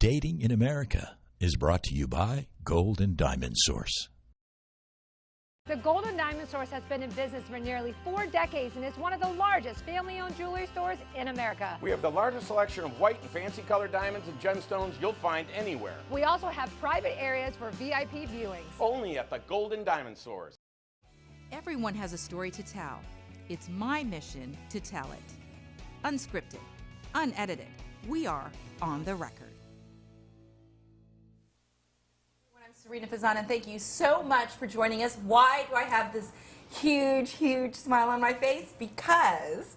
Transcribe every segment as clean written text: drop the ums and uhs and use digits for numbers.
Dating in America is brought to you by Gold and Diamond Source. The Gold and Diamond Source has been in business for nearly 4 decades and is one of the largest family-owned jewelry stores in America. We have the largest selection of white and fancy colored diamonds and gemstones you'll find anywhere. We also have private areas for VIP viewings. Only at the Gold and Diamond Source. Everyone has a story to tell. It's my mission to tell it. Unscripted, unedited. We are on the record. I'm Sarina and thank you so much for joining us. Why do I have this huge smile on my face? Because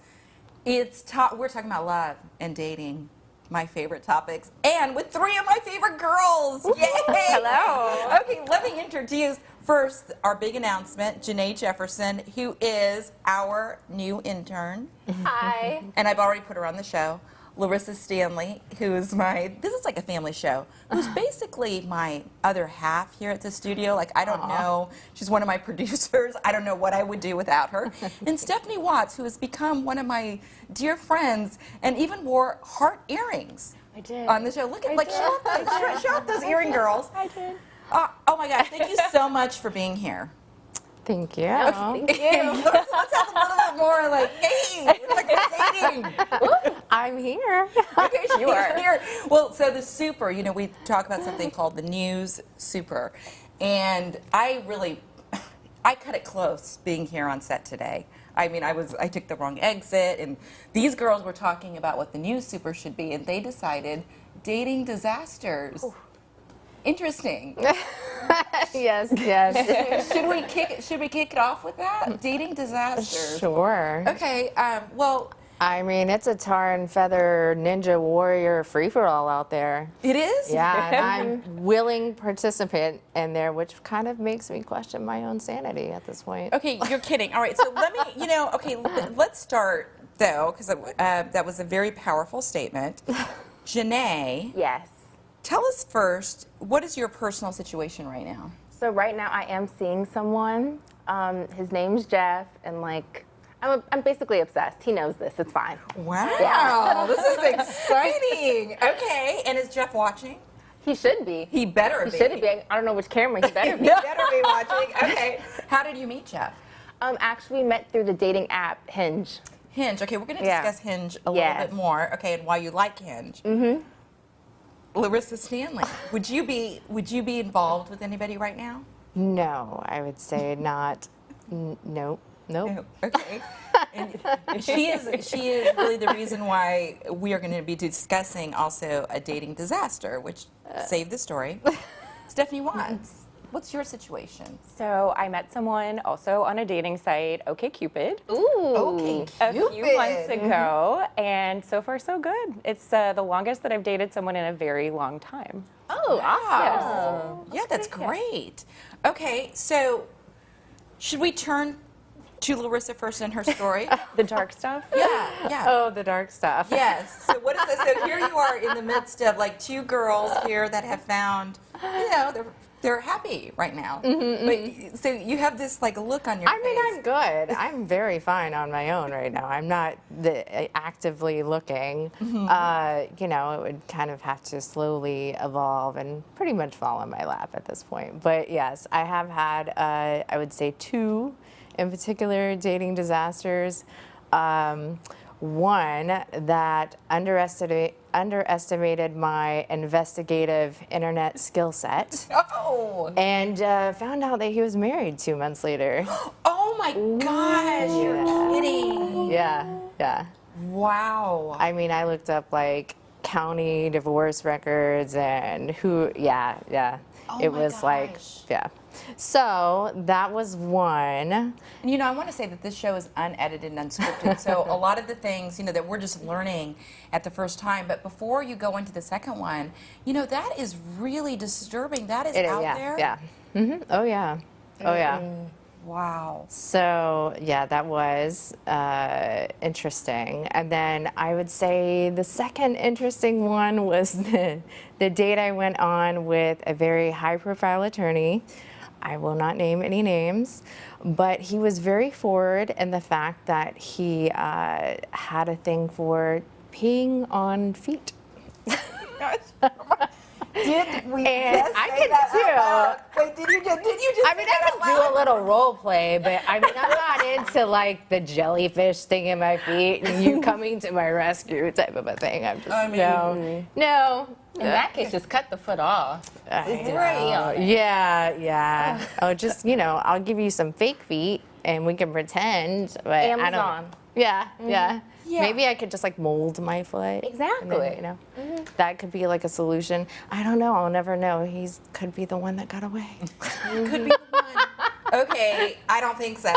we're talking about love and dating, my favorite topics, and with 3 of my favorite girls. Yay! Hello. Okay, let me introduce first our big announcement, Janay Jefferson, who is our new intern. Hi. And I've already put her on the show. Larissa Stanley, who is this is like a family show, who's basically my other half here at the studio. Like, I don't know, she's one of my producers. I don't know what I would do without her. And Stephanie Watts, who has become one of my dear friends and even wore heart earrings. I did. On the show. Look at, show off those earring girls. I did. Oh my gosh, thank you so much for being here. Thank you. Thank you. Let's have a little bit more like, hey, we're dating. I'm here. Okay, she's here. Well, so the super, we talk about something called the news super. And I cut it close being here on set today. I mean, I took the wrong exit, and these girls were talking about what the news super should be, and they decided dating disasters. Ooh. Interesting. Yes. Should we kick it off with that? Dating disasters. Sure. Okay. Well, I mean, it's a tar and feather ninja warrior free-for-all out there. it is. Yeah, and I'm willing participant in there, which kind of makes me question my own sanity at this point. Okay, you're kidding. All right, so let me, okay, let's start though, because that was a very powerful statement. Janay. Yes. Tell us first, what is your personal situation right now? So right now I am seeing someone. His name's Jeff, and I'm basically obsessed. He knows this. It's fine. Wow, Yeah. this is exciting. Okay, and is Jeff watching? He should be. He better be. He should be. I don't know which camera. He better be. He better be watching. Okay, how did you meet Jeff? Actually, we met through the dating app Hinge. Hinge. Okay, we're going to discuss Hinge a little bit more. Okay, and why you like Hinge. Mm-hmm. Larissa Stanley, would you be involved with anybody right now? No, I would say not. Nope. Okay. And she is really the reason why we are going to be discussing also a dating disaster, which saved the story. Stephanie Watts, what's your situation? So I met someone also on a dating site, OkCupid. Ooh, a few months ago, and so far so good. It's the longest that I've dated someone in a very long time. Oh, awesome. Yeah, that's great. Okay, so should we turn to Larissa first and her story? The dark stuff? Yeah. Oh, the dark stuff. Yes. So what is this? So here you are in the midst of 2 girls here that have found, they're happy right now. But so you have this look on your face. I mean, I'm good. I'm very fine on my own right now. I'm not actively looking. It would kind of have to slowly evolve and pretty much fall in my lap at this point. But yes, I have had, I would say, 2 in particular dating disasters. One that underestimated my investigative internet skill set. Oh! And found out that he was married 2 months later. Oh my gosh, you're kidding. Yeah. Wow. I mean, I looked up county divorce records and who, Oh it my was gosh. So that was one. I want to say that this show is unedited and unscripted, so a lot of the things, that we're just learning at the first time, but before you go into the second one, that is really disturbing. That is out there? Yeah. Mm-hmm. Oh, yeah. Oh, yeah. Wow. So, that was interesting. And then I would say the second interesting one was the date I went on with a very high-profile attorney. I will not name any names, but he was very forward in the fact that he had a thing for peeing on feet. Did we And just I say can that do. out loud? Wait, did you just I mean, say that I out can do loud? a little role play, but I mean, I'm not into like the jellyfish thing in my feet and you coming to my rescue type of a thing. I'm just, no. In that case, just cut the foot off. Yeah, yeah. Oh, just, I'll give you some fake feet and we can pretend, but I Amazon. don't. Yeah. Maybe I could just like mold my foot. Exactly. And then, that could be like a solution. I don't know. I'll never know. Could be the one that got away. Could be the one. Okay, I don't think so.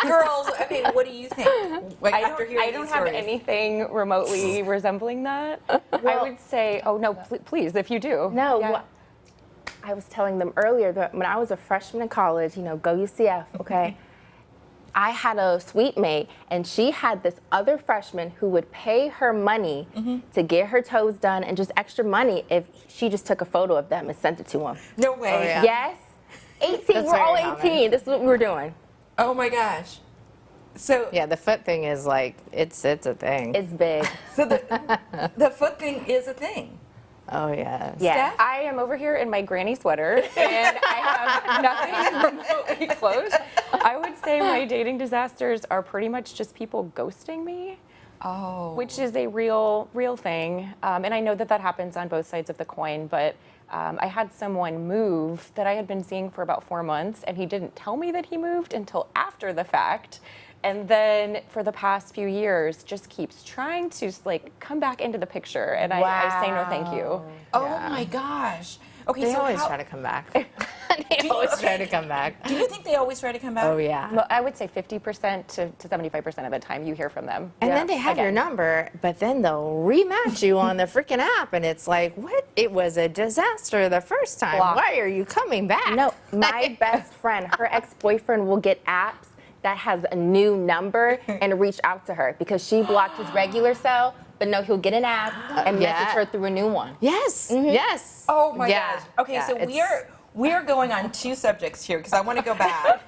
Girls, okay, what do you think? Like, after hearing I don't these have stories? anything remotely resembling that. I would say, oh no, please, if you do. No, Yeah. I was telling them earlier that when I was a freshman in college, go UCF, okay? I had a suite mate, and she had this other freshman who would pay her money to get her toes done and just extra money if she just took a photo of them and sent it to him. No way. Oh, yeah. Yes. 18. That's We're all very 18. common. This is what we were doing. Oh my gosh. So Yeah, the foot thing is like, it's a thing. It's big. so the foot thing is a thing. Oh, yes. Yeah. I am over here in my granny sweater and I have nothing remotely close. I would say my dating disasters are pretty much just people ghosting me. Oh. Which is a real thing. And I know that happens on both sides of the coin, but I had someone move that I had been seeing for about 4 months, and he didn't tell me that he moved until after the fact. And then for the past few years, just keeps trying to come back into the picture. And I say no thank you. Oh my gosh. Okay, They so always how, try to come back. They always try to come back. do you think they always try to come back? Oh, yeah. Well, I would say 50% to 75% of the time you hear from them. And then they have your number, but then they'll rematch you on the freaking app, and it's like, what? It was a disaster the first time. Block. Why are you coming back? No, my best friend, her ex-boyfriend will get apps that has a new number and reach out to her because she blocked his regular cell, but no, he'll get an app and message her through a new one. Yes. Yes. Oh my Yeah. gosh. Okay, Yeah, so we are going on two subjects here because I want to go back.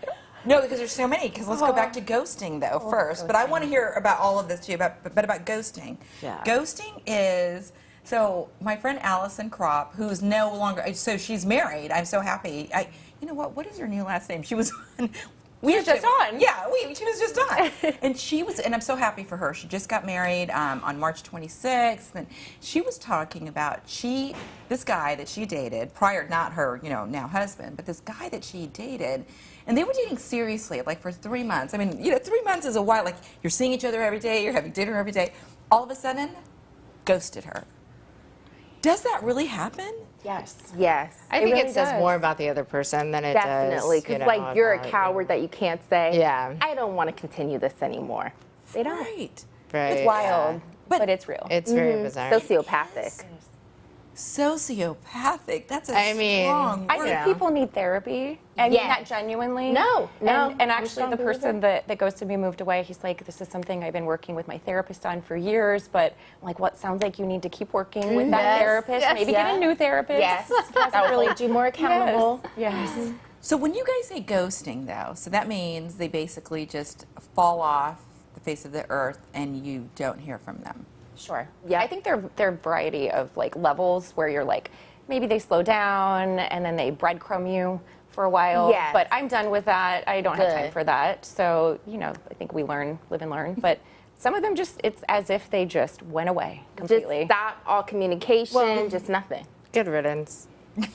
No, because there's so many. Because let's go back to ghosting though first. But I want to hear about all of this too. But about ghosting. Yeah. Ghosting is so my friend Allison Kropp, who's no longer. So she's married. I'm so happy. You know what? What is her new last name? She was on. We were just on. Yeah, she was just on. And I'm so happy for her. She just got married on March 26th. And she was talking about this guy that she dated, prior, not her, now husband, but this guy that she dated. And they were dating seriously, like for 3 months. I mean, 3 months is a while. Like you're seeing each other every day, you're having dinner every day. All of a sudden, ghosted her. Does that really happen? Yes. I think really it says does. more about the other person than it Definitely, does. because you're a coward that you can't say, Yeah. I don't want to continue this anymore. They don't. Right. Right. It's wild, but it's real. It's very bizarre. Sociopathic. Sociopathic. That's a I mean, strong I word. think people need therapy. I mean Yes. that genuinely. No. And I'm actually, strong the believer. person that ghosted me moved away. He's like, this is something I've been working with my therapist on for years, but I'm like, what sounds like you need to keep working with that Yes. therapist. Yes. Maybe Yeah. get a new therapist. Yes. That will hold you more accountable. Yes. So when you guys say ghosting, though, so that means they basically just fall off the face of the earth and you don't hear from them. Sure. Yeah. I think there are a variety of levels where you're like, maybe they slow down and then they breadcrumb you for a while. Yes. But I'm done with that. I don't have time Good. for that. So, I think we live and learn. But some of them it's as if they just went away completely. Just stop all communication, just nothing. Good riddance.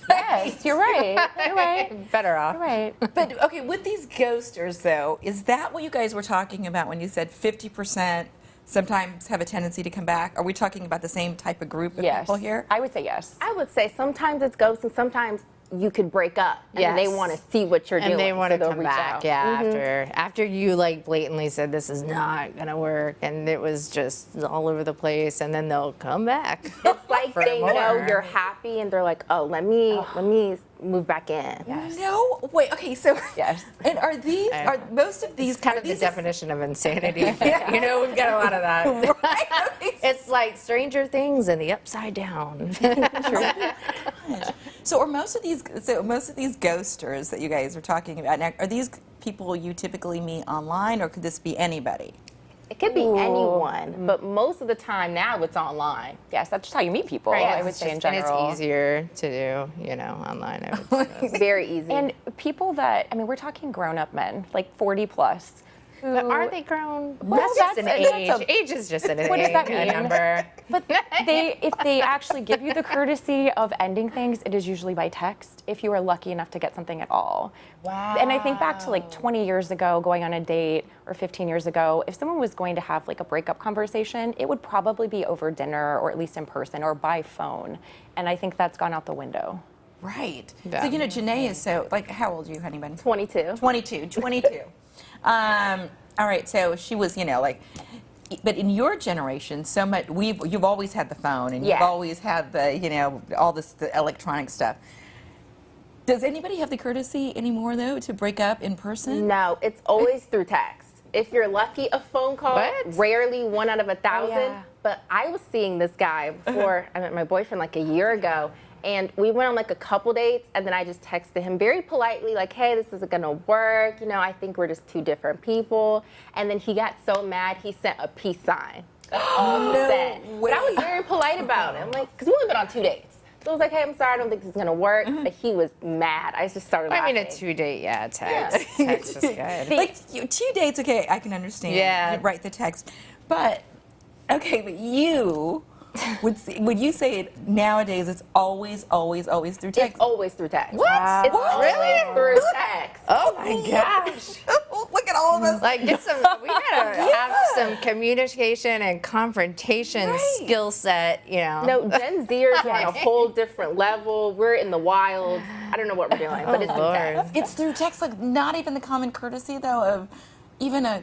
Yes, you're right. You're right. Better off. You're right. But, okay, with these ghosters, though, is that what you guys were talking about when you said 50% sometimes have a tendency to come back? Are we talking about the same type of group of Yes. people here? I would say yes. I would say sometimes it's ghosting, sometimes you could break up and they Yes. want to see what you're doing. And they want so to they'll come reach back, out. yeah, after you blatantly said this is not gonna work, and it was just all over the place, and then they'll come back. It's like For they more. know you're happy and they're like, oh, let me move back in. Yes. No? Wait, okay, so. Yes. And are most of these. It's kind are of the these definition of insanity. We've got a lot of that. Right? Okay, It's like Stranger Things and the Upside Down. So most of these ghosters that you guys are talking about now, are these people you typically meet online, or could this be anybody? It could be anyone, but most of the time now it's online. Yes, that's just how you meet people, Right, I would say in general. And it's easier to do, online. I would say. Very easy. And people that, I mean, we're talking grown-up men, like 40 plus. But are they grown? Well, That's just an that's age. Age is just an age. What does that a mean? number. But if they actually give you the courtesy of ending things, it is usually by text, if you are lucky enough to get something at all. Wow. And I think back to like 20 years ago, going on a date, or 15 years ago, if someone was going to have like a breakup conversation, it would probably be over dinner, or at least in person, or by phone. And I think that's gone out the window. Right. Yeah. So, Janay is so, like, how old are you, honey bun? 22. 22. All right, so she was, but in your generation, so much, you've always had the phone, and you've Yes. always had the, all this the electronic stuff. Does anybody have the courtesy anymore, though, to break up in person? No, it's always through text. If you're lucky, a phone call, What? rarely 1 out of 1,000. yeah. But I was seeing this guy before I met my boyfriend like a year ago. And we went on like a couple dates, and then I just texted him very politely, like, hey, this isn't gonna work. I think we're just two different people. And then he got so mad, he sent a peace sign. That's all he said. But I was very polite about it. I'm like, because we only been on 2 dates. So I was like, hey, I'm sorry, I don't think this is gonna work. But he was mad. I just started laughing. I mean, a 2-date, text. Text is good. Like, 2 dates, okay, I can understand. Yeah. You write the text. But, okay, but you... Would you say it nowadays it's always through text? It's always through text. What? It's What? always through text. Oh my gosh. Look at all of us. Like, we gotta have some communication and confrontation skill set, No, Gen Zers are on a whole different level. We're in the wild. I don't know what we're doing, but it's through Lord. text. It's through text, like not even the common courtesy though of even a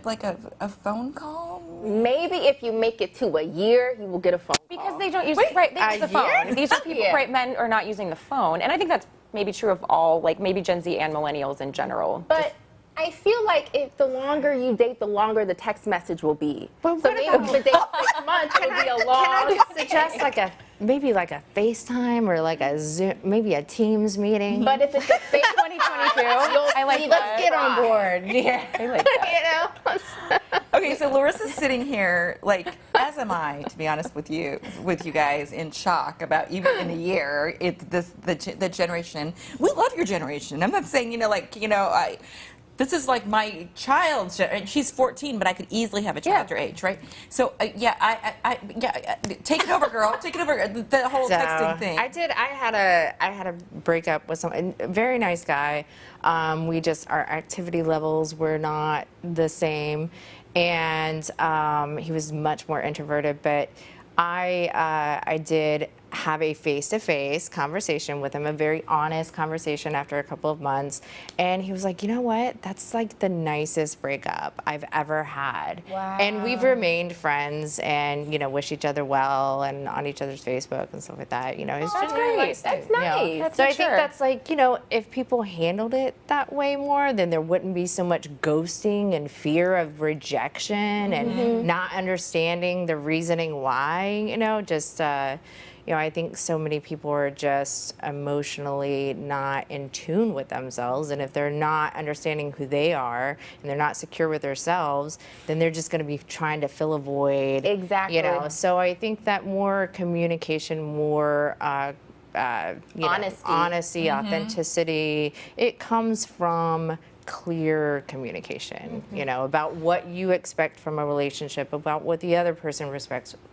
phone call. Maybe if you make it to a year, you will get a phone call. Because they don't use they use the phone. These are people, Yeah. right? Men are not using the phone, and I think that's maybe true of all, like maybe Gen Z and millennials in general. But I feel like if the longer you date, the longer the text message will be. But So what maybe about- if you date 6 months, it'll be a long. Can I just suggest maybe like a FaceTime or like a Zoom, maybe a Teams meeting? But if it's a fake 2022, I like Let's get on board. Yeah. I like that. Okay, so Larissa's sitting here, like, as am I, to be honest with you guys, in shock about even in a year, it's the generation. We love your generation. I'm not saying, this is like my child's, and she's 14, but I could easily have a child your age, right? So, take it over, girl. Take it over. The whole texting thing. I had a breakup with someone, a very nice guy. Our activity levels were not the same, and he was much more introverted. But I did have a face-to-face conversation with him, a very honest conversation after a couple of months, and he was like, you know what, that's like the nicest breakup I've ever had. Wow. And we've remained friends and wish each other well and on each other's Facebook and stuff like that. It's That's just really great. nice. That's too, nice. That's So I think mature. that's like, if people handled it that way more, then there wouldn't be so much ghosting and fear of rejection and not understanding the reasoning why, I think so many people are just emotionally not in tune with themselves, and if they're not understanding who they are and they're not secure with themselves, then they're just going to be trying to fill a void. Exactly. So I think that more communication, more honesty, authenticity, it comes from clear communication, about what you expect from a relationship, about what the other person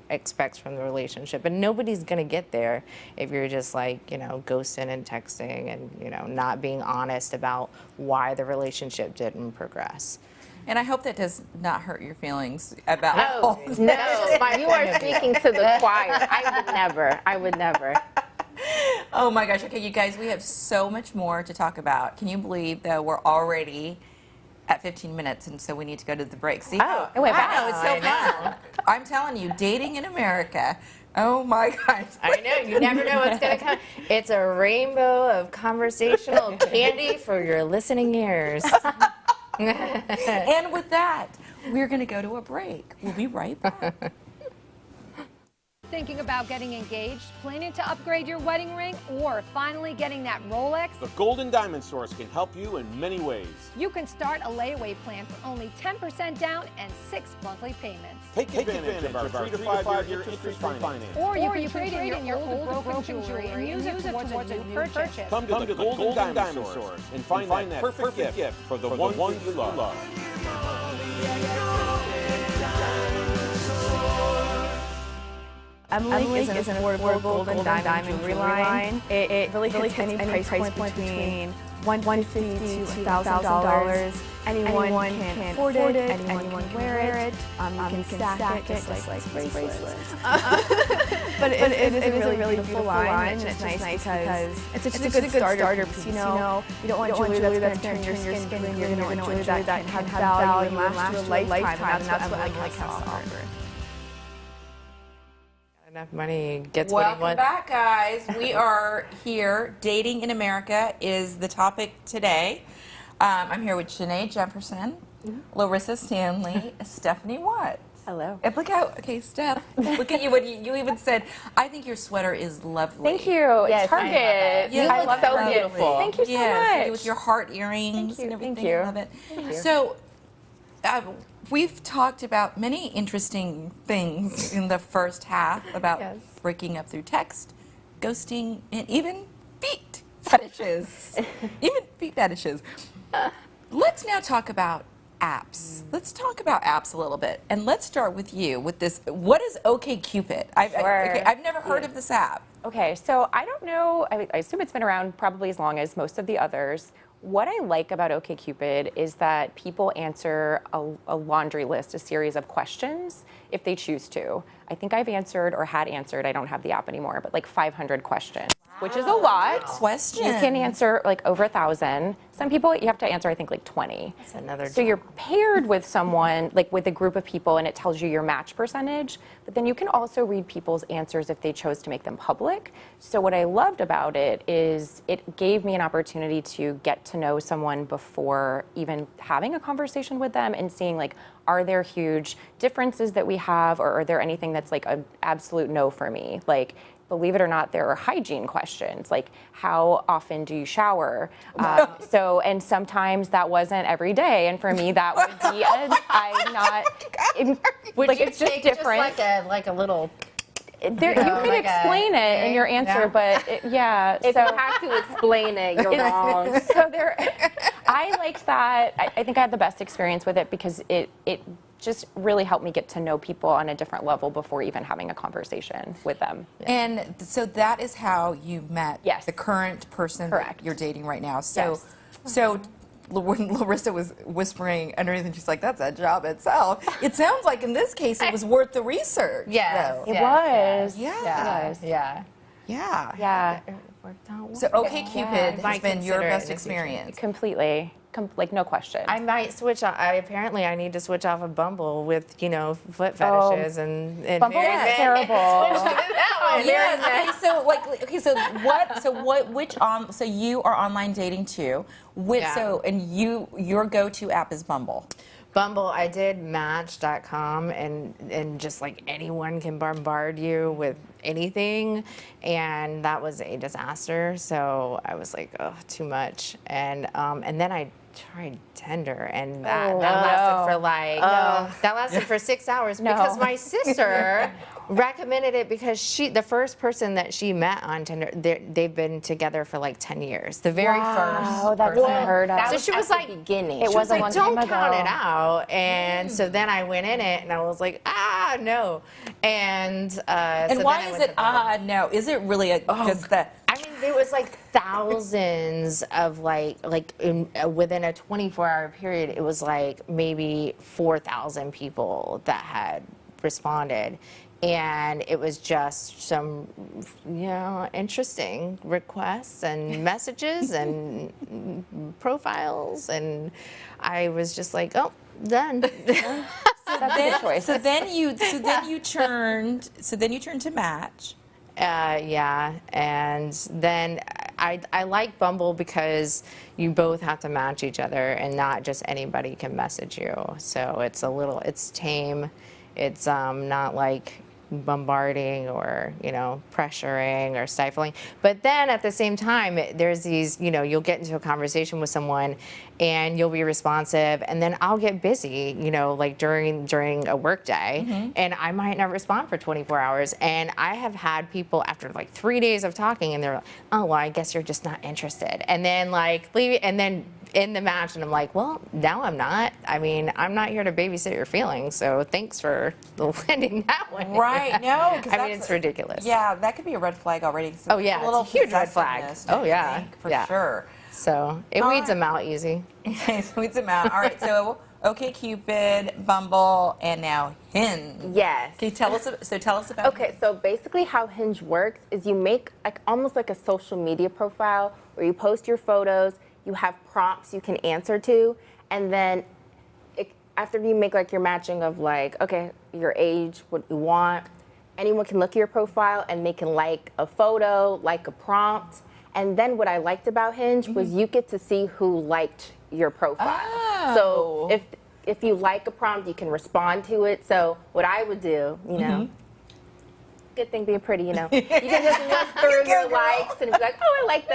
expects from the relationship. And nobody's going to get there if you're just like, ghosting and texting and, not being honest about why the relationship didn't progress. And I hope that does not hurt your feelings about all this. No, you are speaking to the choir. I would never. Oh my gosh. Okay, you guys, we have so much more to talk about. Can you believe that we're already at 15 minutes, and so we need to go to the break. See? Oh, it went I fast. know, it's so fun. I'm telling you, dating in America. Oh my gosh. I know, you never know what's going to come. It's a rainbow of conversational candy for your listening ears. And with that, we're going to go to a break. We'll be right back. Thinking about getting engaged, planning to upgrade your wedding ring, or finally getting that Rolex? The Gold and Diamond Source can help you in many ways. You can start a layaway plan for only 10% down and 6 monthly payments. Take advantage of our 3 to 5 year interest-free finance. Or you can trade in your old broken jewelry and use it towards a new purchase. Come to the Gold and Diamond Source and find that perfect gift for the ones you love. Emily is an affordable gold and diamond jewelry line. It really hits any price point between $150 to $1,000. Anyone can afford it, anyone can wear it. You can stack it just like bracelets. But it is a really beautiful line, and it's nice because it's just a good starter piece. You know, you don't want jewelry that's going to turn your skin green. You're going to want jewelry that can have value and last you a lifetime, and that's what Emily has to offer. Enough money gets what he Welcome wants. back, guys. We are here. Dating in America is the topic today. I'm here with Janay Jefferson, Larissa Stanley, Stephanie Watts. Hello. And look out, okay, Steph, look at you. What you even said, I think your sweater is lovely. Thank you. Yes, It's Target. You I look love so it. beautiful. Thank you so Yes, much. with your heart earrings Thank you, and everything. thank you. I love it. Thank you. So, we've talked about many interesting things in the first half about breaking up through text, ghosting, and even feet fetishes. Even feet fetishes. Let's now talk about apps. Let's talk about apps a little bit. And let's start with you with this. What is Okcupid? I've never heard of this app. Okay, so I don't know. I assume it's been around probably as long as most of the others. What I like about Okcupid is that people answer a laundry list, a series of questions, if they choose to. I think I've answered or had answered, I don't have the app anymore, but like 500 questions, which is a lot. Question. You can answer like over 1,000. Some people you have to answer, I think, like 20. That's another So you're paired with someone, like with a group of people, and it tells you your match percentage. But then you can also read people's answers if they chose to make them public. So what I loved about it is it gave me an opportunity to get to know someone before even having a conversation with them and seeing like, are there huge differences that we have, or are there anything that's like an absolute no for me? Like, believe it or not, there are hygiene questions, like how often do you shower? And sometimes that wasn't every day, and for me that would be like it's just different. Just like a little. You can explain it in your answer, but if you have to explain it, you're wrong. So I liked that. I think I had the best experience with it because it just really helped me get to know people on a different level before even having a conversation with them. And so that is how you met the current person that you're dating right now. So, so when Larissa was whispering underneath, and she's like, "That's a job itself." It sounds like in this case it was worth the research. Yes, it was. Yeah. It worked out well. So Okcupid has been your best experience. Completely. Like no question. I might switch off. Apparently, I need to switch off of Bumble with, foot fetishes and Bumble is terrible. Yes. So you are online dating too. And your go-to app is Bumble. Bumble, I did Match.com, and just like anyone can bombard you with anything, and that was a disaster. So I was like, oh, too much. And then I tried Tinder, and that lasted for 6 hours because my sister recommended it because the first person that she met on Tinder, they've been together for like 10 years. The very first that's person. unheard of. So she was like, beginning. It was like, don't count it out. And so then I went in it, and I was like, no. And so why is it no? Is it really because that? I mean, there was like thousands of within a 24-hour period, it was like maybe 4,000 people that had responded. And it was just some, interesting requests and messages and profiles, and I was just like, oh, done. That's a good choice. So then you turned to Match. And then I like Bumble because you both have to match each other, and not just anybody can message you. So it's tame. It's not like bombarding or, pressuring or stifling. But then at the same time, there's these, you'll get into a conversation with someone and you'll be responsive, and then I'll get busy, like during a work day, and I might not respond for 24 hours. And I have had people after like 3 days of talking, and they're like, oh, well, I guess you're just not interested. And then like leave it, and then in the match, and I'm like, well, now I'm not. I mean, I'm not here to babysit your feelings, so thanks for landing that one. Right, no, because I mean, it's ridiculous. Yeah, that could be a red flag already. Oh yeah, it's a huge red flag. Oh yeah, for sure. So it weeds them out easy. Okay, so weeds them out. All right, so OkCupid, Bumble, and now Hinge. Yes. Can you tell us about Okay, so basically how Hinge works is you make almost like a social media profile where you post your photos, you have prompts you can answer to, and then after you make like your matching of like, okay, your age, what you want, anyone can look at your profile and they can like a photo, like a prompt. And then what I liked about Hinge was you get to see who liked your profile. Oh. So if you like a prompt, you can respond to it. So what I would do, good thing being pretty, you can just look through your likes and be like, oh, I like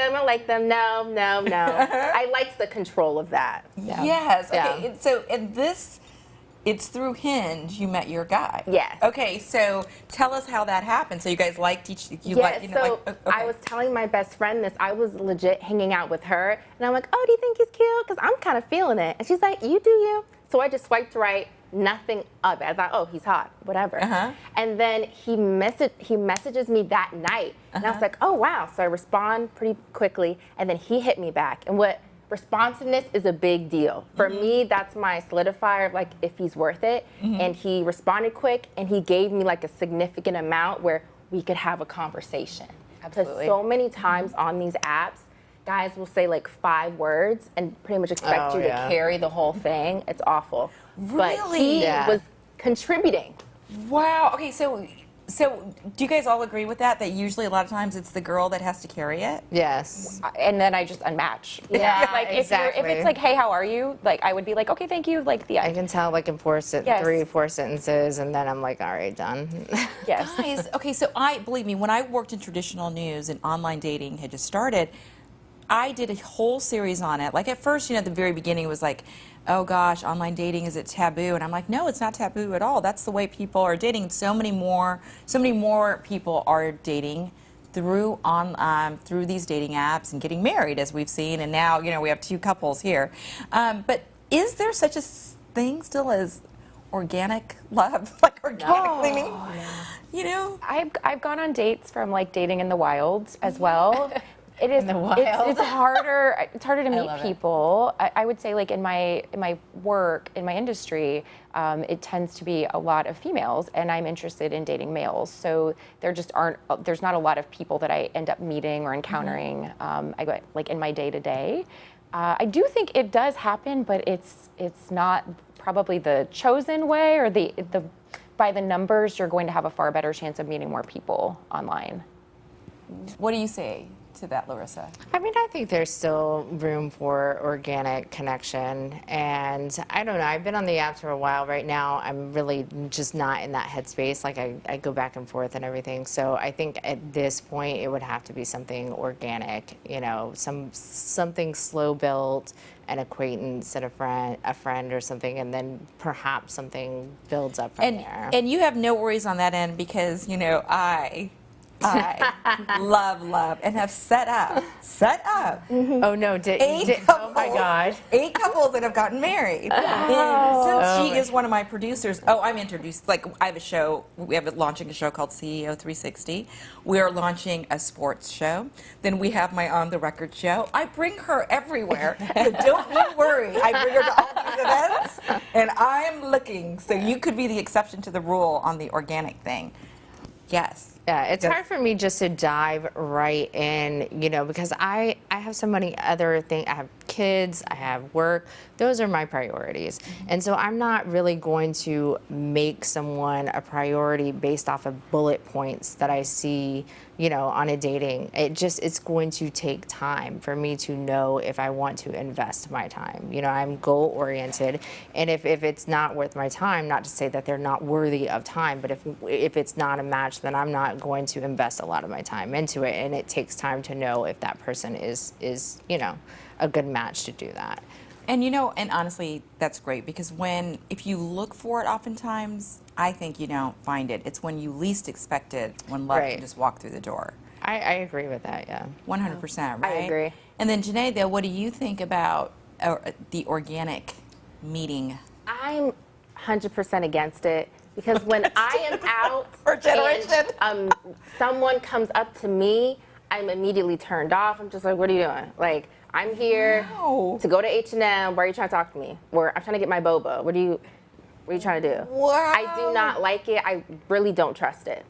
them. No. I liked the control of that. Yeah. Yes. Okay. Yeah. So and this, it's through Hinge you met your guy. Yes. Okay. So tell us how that happened. So you guys liked each. I was telling my best friend this. I was legit hanging out with her, and I'm like, oh, do you think he's cute? Because I'm kind of feeling it. And she's like, you do you. So I just swiped right. Nothing of it. I thought, oh, he's hot, whatever. And then he messages me that night, and I was like, oh wow. So I respond pretty quickly, and then he hit me back. And what responsiveness is a big deal for me. That's my solidifier of like if he's worth it. And he responded quick, and he gave me like a significant amount where we could have a conversation. Absolutely. Because so many times on these apps, guys will say like 5 words and pretty much expect you to carry the whole thing. It's awful. Really? But he was contributing. Wow. Okay, so do you guys all agree with that? That usually a lot of times it's the girl that has to carry it? Yes. And then I just unmatch. Yeah, like exactly. if it's like, hey, how are you? Like I would be like, okay, thank you. Like the I can tell like in 3 or 4 sentences, and then I'm like, all right, done. Yes. Guys, okay, so believe me, when I worked in traditional news and online dating had just started, I did a whole series on it. Like at first, at the very beginning it was like, oh gosh, online dating, is it taboo? And I'm like, no, it's not taboo at all. That's the way people are dating. So many more people are dating through these dating apps and getting married, as we've seen. And now, we have 2 couples here. But is there such a thing still as organic love, like organic living? I've gone on dates from like dating in the wild as well. It is. It's harder. It's harder to meet people. I would say, like in my work, in my industry, it tends to be a lot of females, and I'm interested in dating males. So there's not a lot of people that I end up meeting or encountering. I go like in my day to day. I do think it does happen, but it's not probably the chosen way, or the by the numbers. You're going to have a far better chance of meeting more people online. What do you say to that, Larissa? I mean, I think there's still room for organic connection, and I don't know, I've been on the apps for a while. Right now I'm really just not in that headspace. Like I go back and forth and everything, so I think at this point it would have to be something organic, something slow built, an acquaintance and a friend or something, and then perhaps something builds up from there. And you have no worries on that end, because I love and have set up. Oh no! Oh my God! 8 couples that have gotten married. And since she is one of my producers, I'm introduced. Like I have a show. We have launching a show called CEO 360. We are launching a sports show. Then we have my On the Record show. I bring her everywhere. So don't you worry. I bring her to all these events, and I'm looking. So you could be the exception to the rule on the organic thing. Yes. Yeah, it's hard for me just to dive right in, because I have so many other things. I have kids, I have work. Those are my priorities. And so I'm not really going to make someone a priority based off of bullet points that I see, you know, on a dating. It's going to take time for me to know if I want to invest my time. You know, I'm goal oriented, and if it's not worth my time, not to say that they're not worthy of time, but if it's not a match, then I'm not going to invest a lot of my time into it, and it takes time to know if that person is you know, a good match to do that. And you know, and honestly, that's great, because if you look for it, oftentimes, I think you don't find it. It's when you least expect it, when love can just walk through the door. I agree with that, yeah. 100%, right? I agree. And then Janay, though, what do you think about the organic meeting? I'm 100% against it, because when I am out For a generation. and someone comes up to me, I'm immediately turned off. I'm just like, what are you doing? Like, I'm here to go to H&M. Why are you trying to talk to me? Or I'm trying to get my boba. What are you trying to do? Wow. I do not like it. I really don't trust it.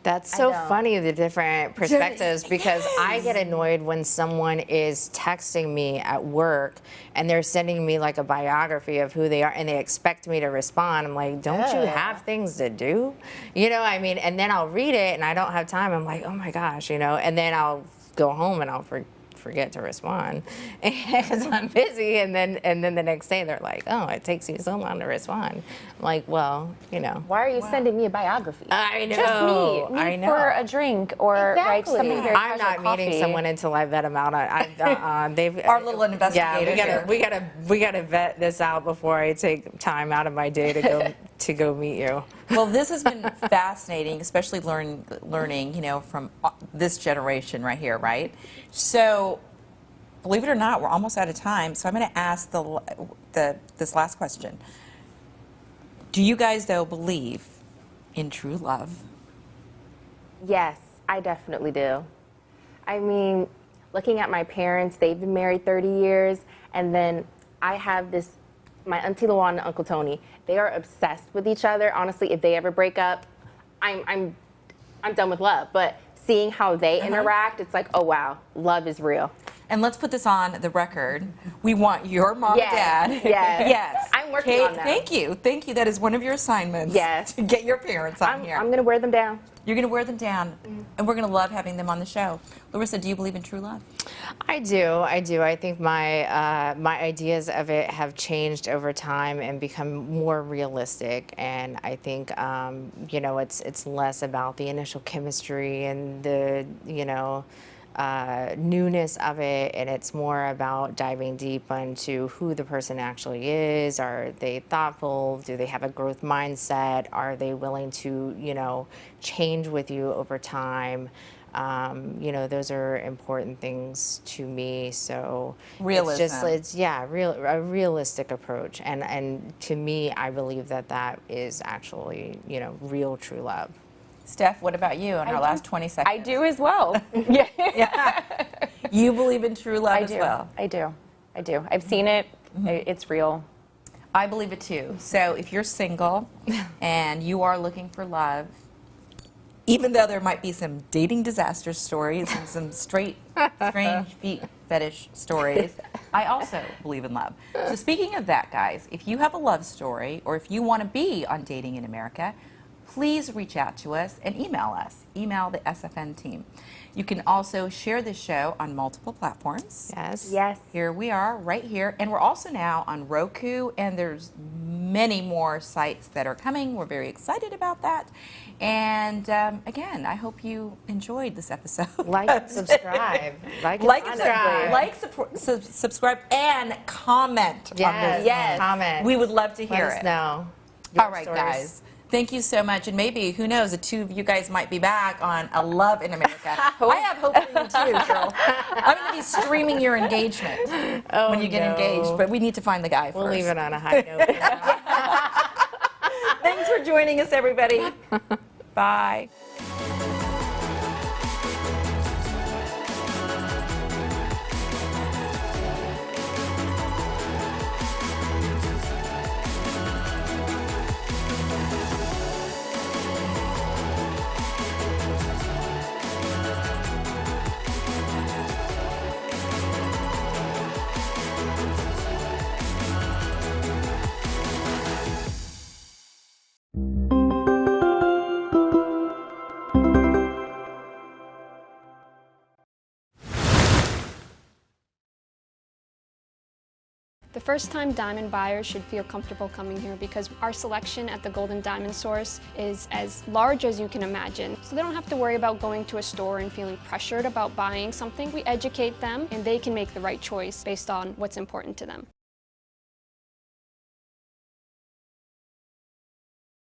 That's so funny, the different perspectives, because I get annoyed when someone is texting me at work and they're sending me like a biography of who they are and they expect me to respond. I'm like, don't you have things to do? You know, I mean, and then I'll read it and I don't have time. I'm like, oh my gosh, you know, and then I'll go home and I'll forget to respond because I'm busy, and then the next day they're like, oh, it takes you so long to respond. I'm like, well, you know. Why are you sending me a biography? I know. Just meet I know. for a drink or like Exactly. something very I'm casual, not meeting coffee. someone until I vet them out. They've Our little investigator Yeah, we gotta vet this out before I take time out of my day to go meet you. Well, this has been fascinating, especially learning, you know, from this generation right here, right? So, believe it or not, we're almost out of time. So I'm going to ask this last question. Do you guys, though, believe in true love? Yes, I definitely do. I mean, looking at my parents, they've been married 30 years, and then I have my Auntie Luan and Uncle Tony. They are obsessed with each other. Honestly, if they ever break up, I'm done with love. But seeing how they interact, it's like, oh wow, love is real. And let's put this on the record. We want your mom and dad. Yes. Yes. I'm working on that. Thank you. Thank you. That is one of your assignments. Yes. To get your parents on here. I'm going to wear them down. You're going to wear them down, and we're going to love having them on the show. Larissa, do you believe in true love? I do. I think my my ideas of it have changed over time and become more realistic. And I think you know, it's less about the initial chemistry and the, you know, newness of it, and it's more about diving deep into who the person actually is. Are they thoughtful? Do they have a growth mindset? Are they willing to, you know, change with you over time? You know, those are important things to me. So Realism. it's a realistic approach, and to me, I believe that is actually, you know, real true love. Steph, what about you in our last 20 seconds? I do as well. Yeah. You believe in true love as well? I do. I've seen it. It's real. I believe it too. So if you're single and you are looking for love, even though there might be some dating disaster stories and some strange feet fetish stories, I also believe in love. So speaking of that, guys, if you have a love story or if you want to be on Dating in America, please reach out to us and email us. Email the SFN team. You can also share this show on multiple platforms. Yes. Here we are, right here. And we're also now on Roku, and there's many more sites that are coming. We're very excited about that. And again, I hope you enjoyed this episode. Like and subscribe. Subscribe, and comment on this. Yes. Comment. We would love to hear Let us it. know. All right, guys. Thank you so much. And maybe, who knows, the two of you guys might be back on A Love in America. I have hope for you too, girl. I'm going to be streaming your engagement when you get engaged, but we need to find the guy first. We'll leave it on a high note. Thanks for joining us, everybody. Bye. First-time diamond buyers should feel comfortable coming here because our selection at the Golden Diamond Source is as large as you can imagine. So they don't have to worry about going to a store and feeling pressured about buying something. We educate them and they can make the right choice based on what's important to them.